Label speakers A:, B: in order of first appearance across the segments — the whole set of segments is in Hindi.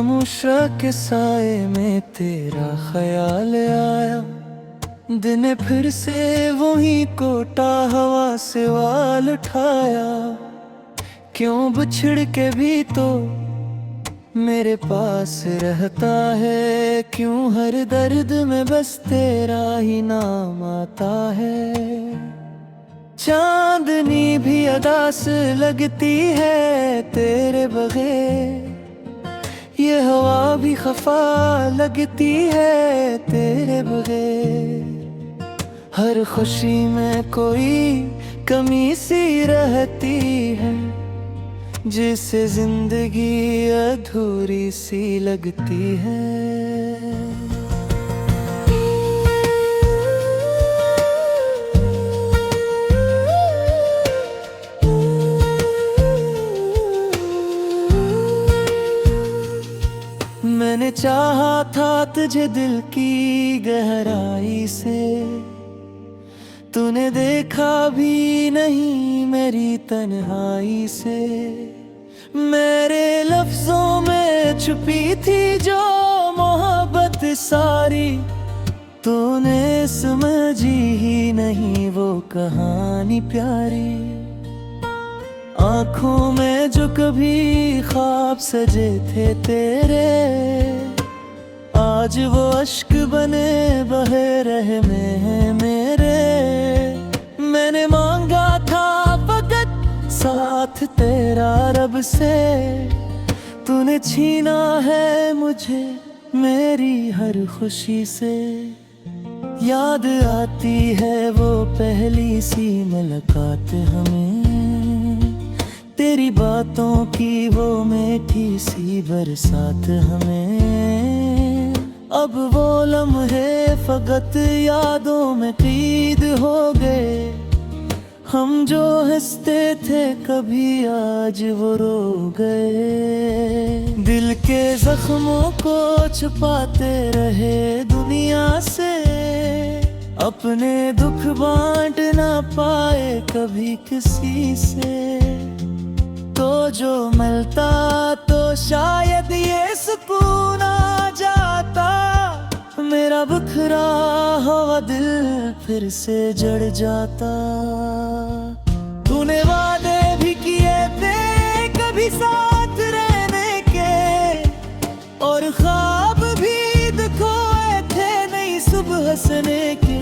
A: खामोशा के साए में तेरा ख्याल आया। दिन फिर से वही कोटा हवा से वाल उठाया। क्यों बिछड़ के भी तो मेरे पास रहता है, क्यों हर दर्द में बस तेरा ही नाम आता है। चांदनी भी अदास लगती है तेरे बगैर, ये हवा भी खफा लगती है तेरे बगैर। हर खुशी में कोई कमी सी रहती है, जिससे जिंदगी अधूरी सी लगती है। मैंने चाहा था तुझे दिल की गहराई से, तूने देखा भी नहीं मेरी तन्हाई से। मेरे लफ्जों में छुपी थी जो मोहब्बत सारी, तूने समझी ही नहीं वो कहानी प्यारी। आँखों में जो कभी ख्वाब सजे थे तेरे, आज वो अश्क बने बहे रहे में मेरे। मैंने मांगा था फकत साथ तेरा रब से, तूने छीना है मुझे मेरी हर खुशी से। याद आती है वो पहली सी मुलाकात हमें, तेरी बातों की वो मीठी सी बरसात हमें। अब वो लम्हे फकत यादों में कैद हो गए, हम जो हंसते थे कभी आज वो रो गए। दिल के जख्मों को छुपाते रहे दुनिया से, अपने दुख बांट ना पाए कभी किसी से। तो जो मिलता तो शायद ये सुकून आ जाता, मेरा बिखरा हुआ दिल फिर से जड़ जाता। तूने वादे भी किए थे कभी साथ रहने के, और ख्वाब भी दिखोए थे नई सुबह हंसने के।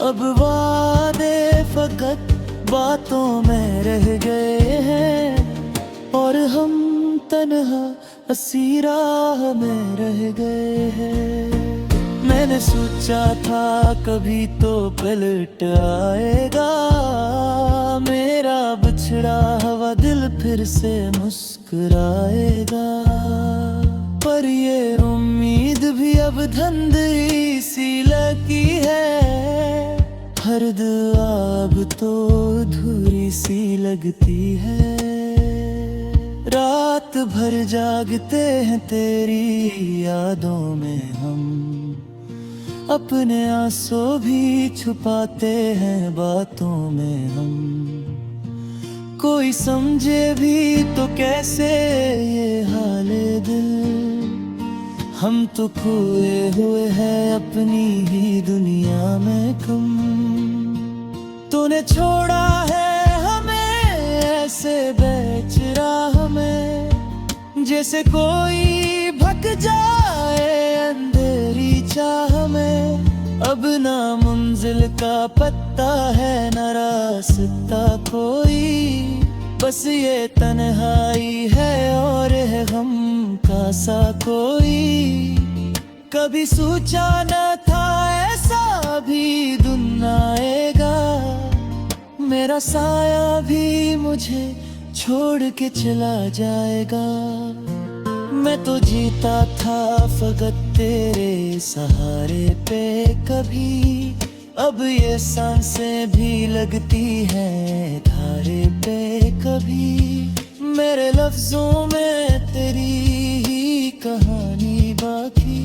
A: अब वादे फकत बातों में रह गए हैं, और हम तन्हा हंसी राह में रह गए हैं। मैंने सोचा था कभी तो पलट आएगा, मेरा बिछड़ा हुआ दिल फिर से मुस्कुराएगा। पर ये उम्मीद भी अब धंधली सी लगी है, हर दुआ अब तो अधूरी सी लगती है। रात भर जागते हैं तेरी यादों में हम, अपने आंसू भी छुपाते हैं बातों में हम। कोई समझे भी तो कैसे ये हाले दिल, हम तो खोए हुए हैं अपनी ही दुनिया में कम। तूने छोड़ा है हमें ऐसे बेच राह में, जैसे कोई भग जाए अंधेरी चाह में। अब ना मंजिल का पता है न रास्ता कोई, बस ये तन्हाई है और है गम का सा कोई। कभी सोचा न था ऐसा भी दिन आएगा, मेरा साया भी मुझे छोड़ के चला जाएगा। मैं तो जीता था फकत तेरे सहारे पे कभी, अब ये सांसें भी लगती हैं धारे पे कभी। मेरे लफ्जों में तेरी ही कहानी बाकी,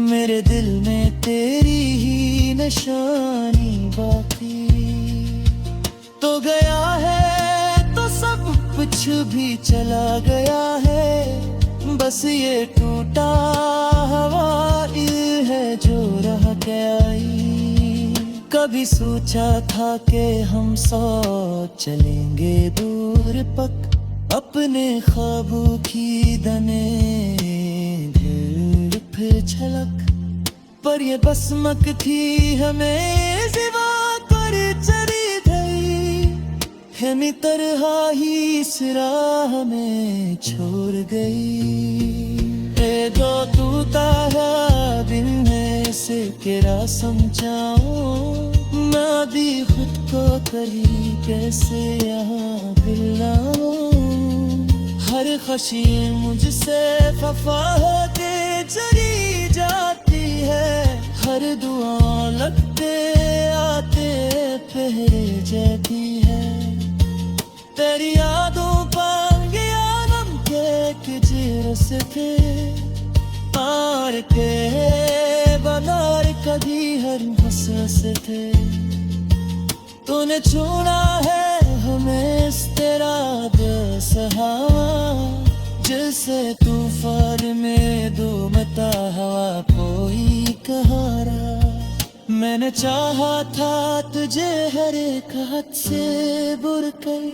A: मेरे दिल में तेरी ही निशानी बाकी। तो गया है तो सब कुछ भी चला गया है, बस ये टूटा हवाई है जो रह के आई। कभी सोचा था कि हम सौ चलेंगे दूर पक, अपने ख्वाबों की दने फिर झलक, पर ये बसमक थी हमें सिवा कर चली गई। हमी तरह ही इस राह में छोड़ गई। ए जो टूटा है दिल में से केरा समझाऊं, मैं भी खुद को करी कैसे यहाँ दिलाऊं। हर खुशी मुझसे खफा होके चली जाती है, हर दुआ लगते आते पहरे जाती है। तेरी यादों पर गया नम के जिरस थे, पार के बनार कभी हर हंस थे। तूने चुना है हमें इस तेरा बेसहारा, जैसे तूफान में दो मता हवा कोई कहारा। मैंने चाहा था तुझे हर एक हाथ से बुर कर,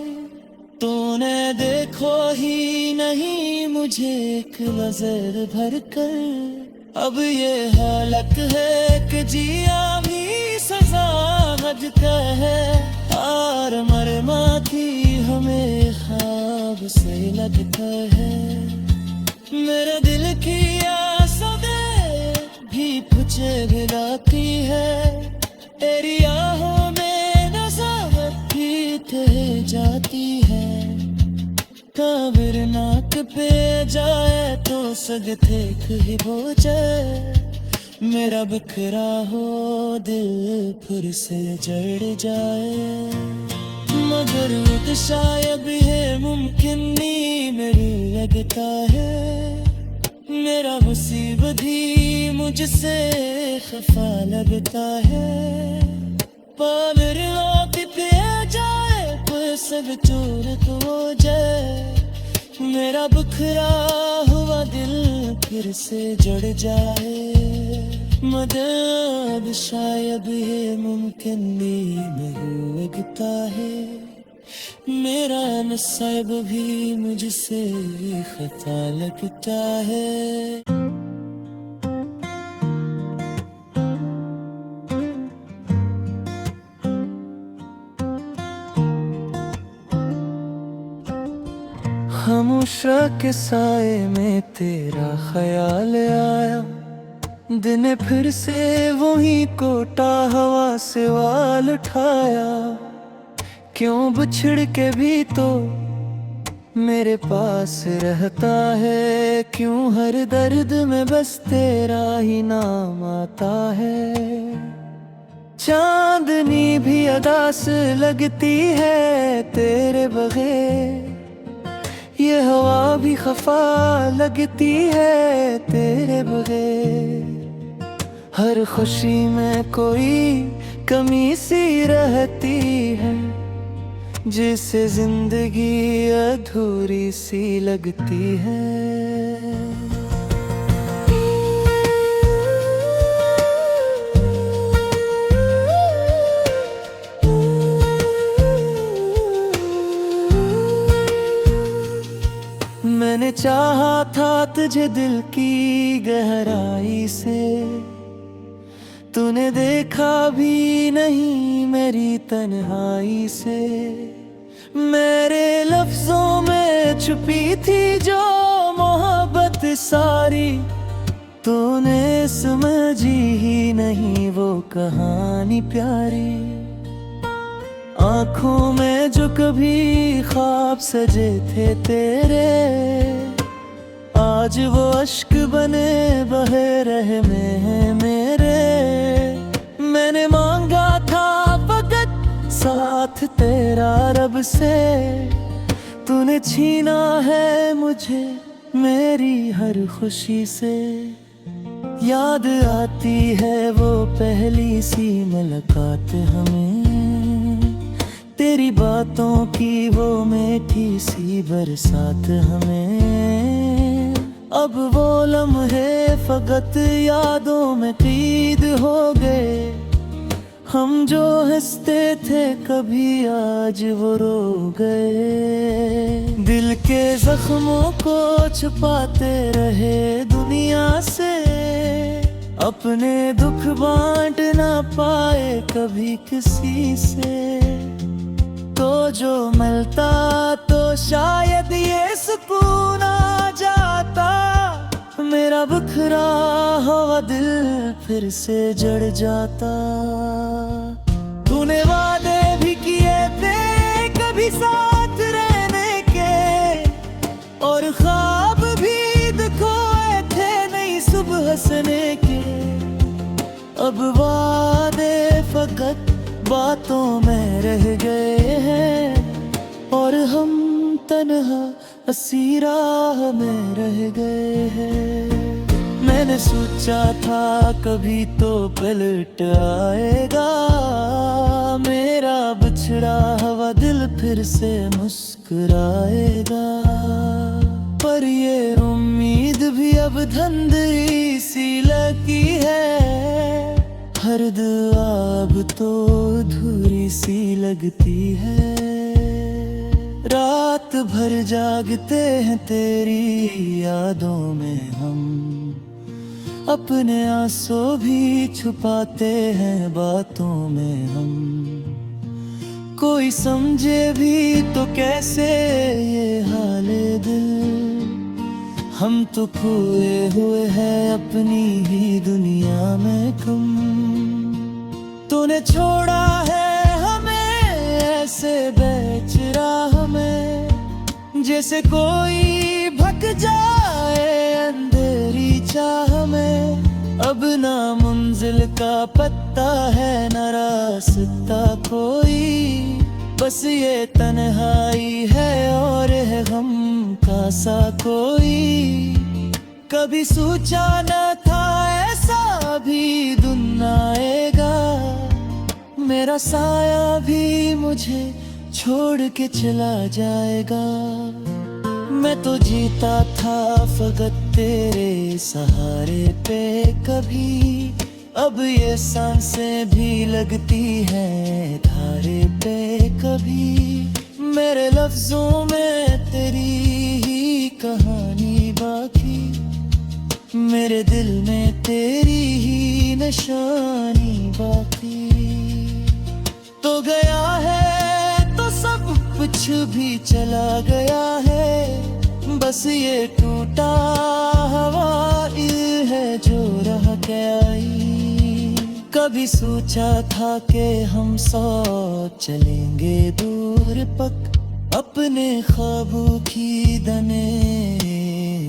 A: तूने देखो ही नहीं मुझे एक नजर भर कर। अब ये हालत है कि जिया भी सजा लगता है, हार मरमा थी हमें ख्वाब से लगता है। मेरे दिल की आसें भी मुझे भिलाती है, तेरी आहों में नज़ारत भी थे जाती है। काबिर नाक पे जाए तो सग देख ही हो जाए, मेरा बिखरा हो दिल फिर से जड़ जाए। मगर वो शायद है मुमकिन नहीं मेरी लगता है, मेरा मुसीबत ही मुझसे खफा लगता है। पावर रात पे जाए कोई सब चोर तो हो जाए, मेरा बिखरा हुआ दिल फिर से जुड़ जाए। मदद शायद है मुमकिन नहीं लगता है, मेरा नसीब भी मुझसे खता लगता है। खामोश के साए में तेरा ख्याल आया, दिन फिर से वही कोटा हवा से वाल उठाया। क्यों बिछड़ के भी तो मेरे पास रहता है, क्यों हर दर्द में बस तेरा ही नाम आता है। चांदनी भी अदा से लगती है तेरे बगैर, ये हवा भी खफा लगती है तेरे बगैर। हर खुशी में कोई कमी सी रहती है, जिससे जिंदगी अधूरी सी लगती है। मैंने चाहा था तुझे दिल की गहराई से, तूने देखा भी नहीं मेरी तन्हाई से। मेरे लफ्जों में छुपी थी जो मोहब्बत सारी, तूने समझी ही नहीं वो कहानी प्यारी। आँखों में जो कभी ख्वाब सजे थे तेरे, आज वो अश्क बने बहे रहे में मेरे। मैंने मांगा था फकत साथ तेरा रब से, तूने छीना है मुझे मेरी हर खुशी से। याद आती है वो पहली सी मुलाकात हमें, तेरी बातों की वो मीठी सी बरसात हमें। अब वो लम्हे फकत यादों में कैद हो गए। हम जो हंसते थे कभी आज वो रो गए। दिल के जख्मों को छुपाते रहे दुनिया से, अपने दुख बांट ना पाए कभी किसी से। तो जो मिलता तो शायद ये सुकून आ जाता, मेरा बिखरा हुआ दिल फिर से जड़ जाता। तूने वादे भी किए थे कभी साथ रहने के, और ख्वाब भी दिखाए थे नई सुबह हंसने के। अब वादे फकत बातों में रह गए हैं, और हम तन्हा हंसी राह में रह गए हैं। मैंने सोचा था कभी तो पलट आएगा, मेरा बिछड़ा हुआ दिल फिर से मुस्कुराएगा। पर ये उम्मीद भी अब धंधली सी लगी है, हर दुआ अब तो अधूरी सी लगती है। रात भर जागते हैं तेरी यादों में हम, अपने आंसू भी छुपाते हैं बातों में हम। कोई समझे भी तो कैसे ये हाले दिल, हम तो खोए हुए हैं अपनी ही दुनिया में गुम। तूने छोड़ा है हमें ऐसे बेच राह में, जैसे कोई भग जाए अंधेरी चाह में। अब ना मंजिल का पत्ता है न रास्ता कोई, बस ये तन्हाई है और है गम का सा कोई। कभी सोचा न था ऐसा भी दिन आएगा, मेरा साया भी मुझे छोड़ के चला जाएगा। मैं तो जीता था फकत तेरे सहारे पे कभी, अब ये सांसें भी लगती हैं धारे पे कभी। मेरे लफ्जों में तेरी ही कहानी बाकी, मेरे दिल में तेरी ही निशानी बाकी। तो गया है तो सब कुछ भी चला गया है, बस ये टूटा हुआ दिल है जो रह गई। कभी सोचा था कि हम सौ चलेंगे दूर पक, अपने ख्वाबों की दने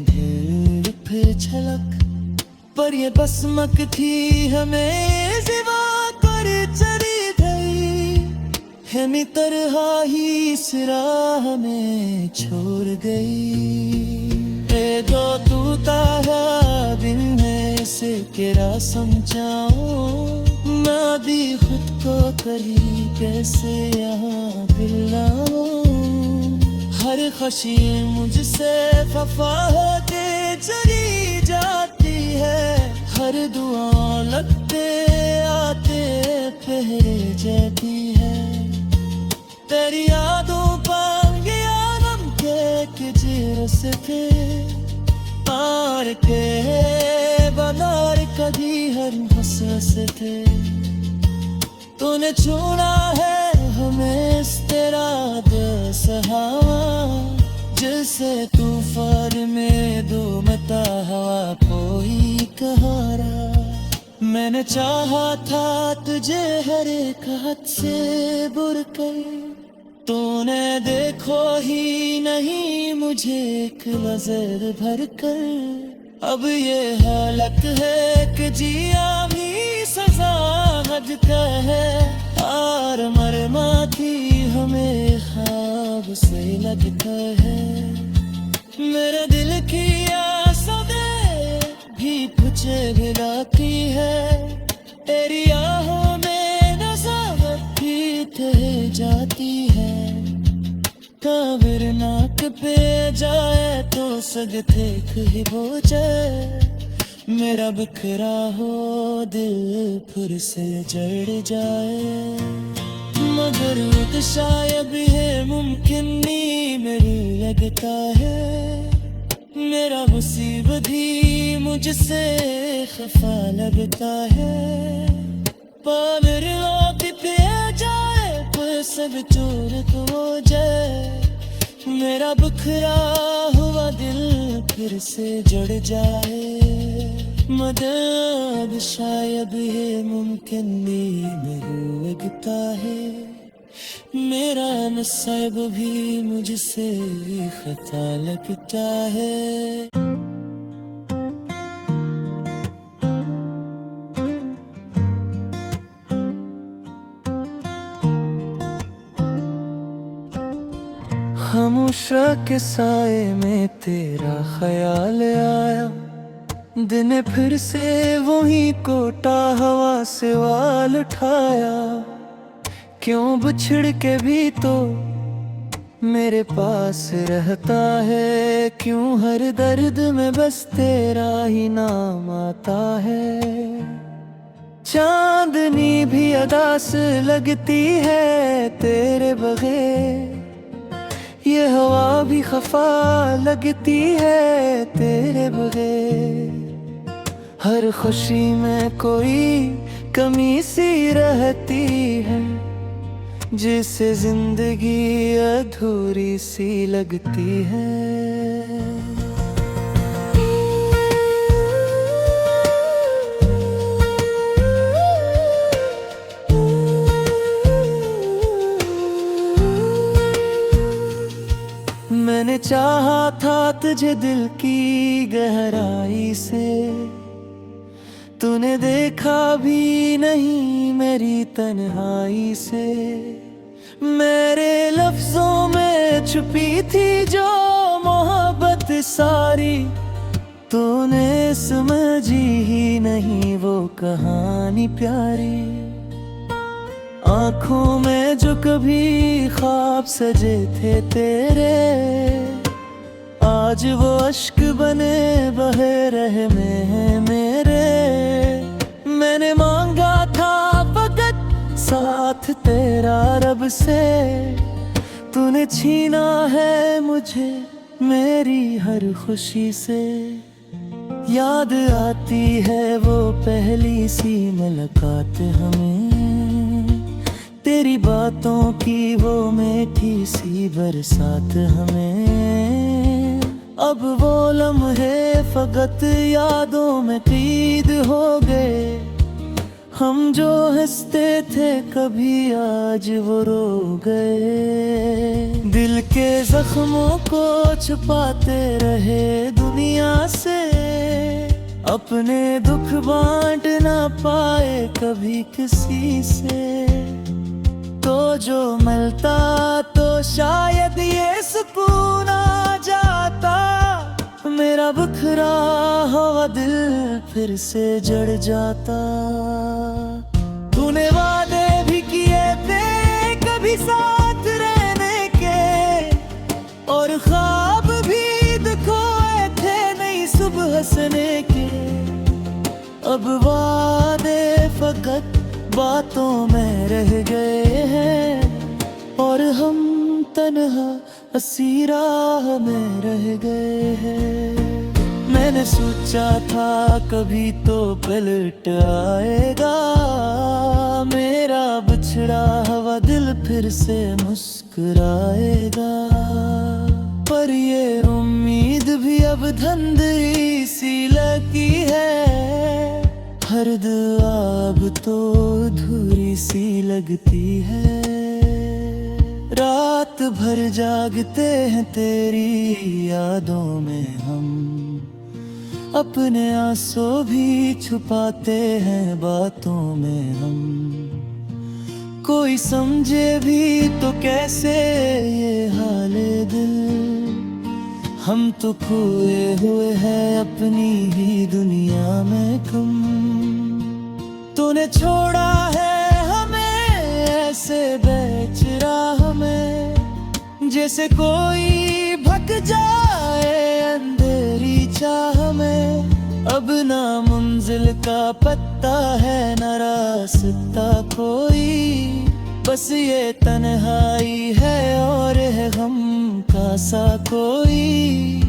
A: दिल फिर छलक। पर ये बसमक थी हमें सिवा कर चली गई, हमें तरह ही इस राह में छोड़ गई। ए जो टूटा है दिल में इसे केरा समझाऊं, मैं भी खुद को करी कैसे यहाँ दिलाऊं। हर खुशी मुझसे खफा होके चली जाती है, हर दुआ लगते आते पहरे जाती है। तेरी यादों पर गया नम के जिरस थे, आर के बनार कभी हर हंस थे। तूने चुना है हमें इस तेरा बेसहारा, जैसे तूफान में डूबता हवा कोई कहारा। मैंने चाहा था तुझे हर एक हाथ से बुर कर, तूने देखो ही नहीं मुझे एक नजर भर कर। अब ये हालत है कि जिया भी सजा हद का है, आर मरमाती हमें ख्वाब से लगता है। मेरे दिल की आसें भी तुझे भिलाती है, तेरी आहों में नज़ाकत भी तह जाती है। काबिर नाक पे जाए तो सग देख ही हो जाए। मेरा बिखरा हो दिल फिर से जड़ जाए, मगर वो शायद है मुमकिन नहीं मेरी लगता है। मेरा मुसीबत ही मुझसे खफा लगता है। पावर पे जाए पर सब चोर हो जाए। मेरा बिखरा हुआ दिल फिर से जुड़ जाए, मदद शायद ये मुमकिन नहीं मेरे लगता है। मेरा नसीब भी मुझसे खता लगता है। खामोशा के साए में तेरा ख्याल आया। दिन फिर से वही कोटा हवा से वाल उठाया। क्यों बिछड़ के भी तो मेरे पास रहता है। क्यों हर दर्द में बस तेरा ही नाम आता है। चांदनी भी अदास लगती है तेरे बगैर। ये हवा भी खफा लगती है तेरे बगैर। हर खुशी में कोई कमी सी रहती है, जिससे जिंदगी अधूरी सी लगती है। मैंने चाहा था तुझे दिल की गहराई से, तूने देखा भी नहीं मेरी तन्हाई से। मेरे लफ्जों में छुपी थी जो मोहब्बत सारी, तूने समझी ही नहीं वो कहानी प्यारी। आँखों में जो कभी ख्वाब सजे थे तेरे, आज वो अश्क बने बहे रहे में मेरे। मैंने मांगा था फकत साथ तेरा रब से, तूने छीना है मुझे मेरी हर खुशी से। याद आती है वो पहली सी मुलाकात हमें, तेरी बातों की वो मीठी सी बरसात हमें। अब वो लम्हे फकत यादों में कैद हो गए। हम जो हंसते थे कभी आज वो रो गए। दिल के जख्मों को छुपाते रहे दुनिया से, अपने दुख बांट ना पाए कभी किसी से। तो जो मिलता तो शायद ये सुकून आ जाता। मेरा बिखरा हुआ दिल फिर से जड़ जाता। तूने वादे भी किए थे कभी साथ रहने के, और ख्वाब भी दिखोए थे नई सुबह हंसने के। अब वादे फकत बातों में रह गए हैं, और हम तन्हा हंसी राह में रह गए हैं। मैंने सोचा था कभी तो पलट आएगा, मेरा बिछड़ा हुआ दिल फिर से मुस्कुराएगा। पर ये उम्मीद भी अब धंधली सी लगी है। हर दुआ अब तो अधूरी सी लगती है। रात भर जागते हैं तेरी यादों में हम, अपने आंसू भी छुपाते हैं बातों में हम। कोई समझे भी तो कैसे ये हाल दिल, हम तो खोए हुए हैं अपनी ही दुनिया में कम। तूने छोड़ा है हमें ऐसे बेच राह में, जैसे कोई भटका जाए अंधेरी चाह में, अब ना मंजिल का पत्ता है न रास्ता कोई, बस ये तन्हाई है और है गम का सा कोई।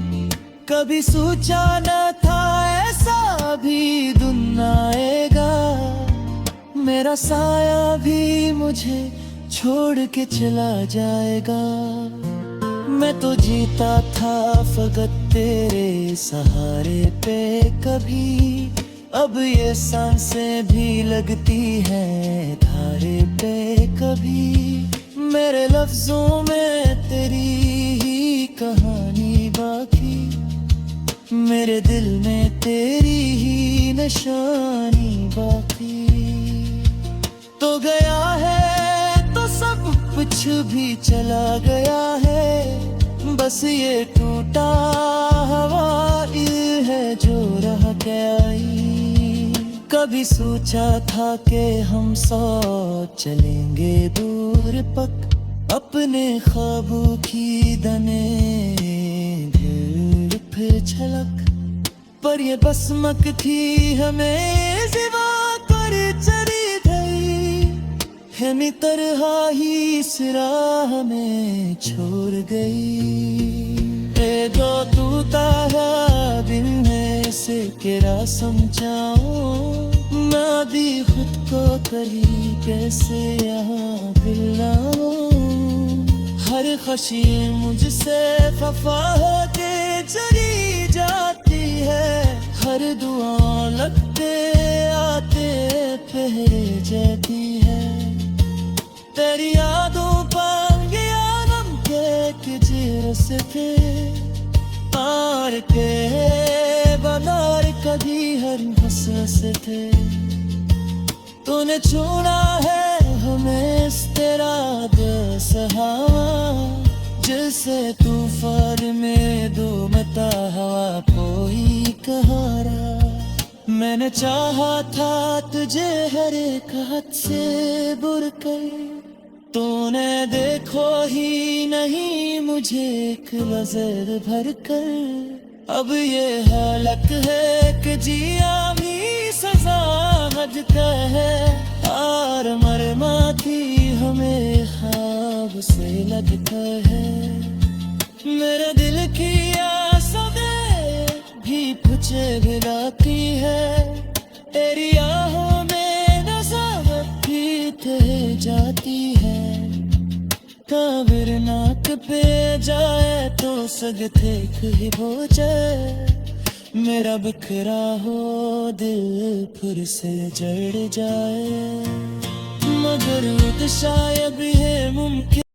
A: कभी सोचा न था ऐसा भी दिन आएगा, मेरा साया भी मुझे छोड़ के चला जाएगा। मैं तो जीता था फकत तेरे सहारे पे कभी, अब ये सांसें भी लगती हैं धारे पे कभी। मेरे लफ्जों में तेरी ही कहानी बाकी, मेरे दिल में तेरी ही निशानी बाकी। तो गया है तो सब कुछ भी चला गया है, बस ये टूटा हवाई है जो रह गया। कभी सोचा था कि हम साथ चलेंगे दूर पक, अपने ख्वाबों की दने गिर फिर छलक, पर ये बसमक थी हमें सिवा कर चली गई, है तरह ही इस राह में छोड़ गई। जो टूटा है दिल में से केरा समझाऊं, मैं भी खुद को कहीं कैसे यहाँ दिलाऊं। हर खुशी मुझसे खफा होके चली जाती है, हर दुआ लगते आते ठहरे जाती है। तेरी यादों पर गया नम के जिरस थे, तार के बदार कभी हर हंस थे। तूने छोड़ा है हमें इस तेरा दसहावा, जैसे तूफान में दो मता हवा कोई कहारा। मैंने चाहा था तुझे हर एक हाथ से बुर कर, तूने देखो ही नहीं मुझे एक नजर भर कर। अब ये हालत है कि जिया भी सजा हद का है, हार मर माथी हमें ख्वाब से लगता है। मेरे दिल की आसें भी मुझे भिलाती है, तेरी आहों में नज़र भी थे जाती है। काबिर नाक पे जाए तो सग थे ही हो जाए, मेरा बिखरा हो दिल फिर से जड़ जाए। मगर शायद है मुमकिन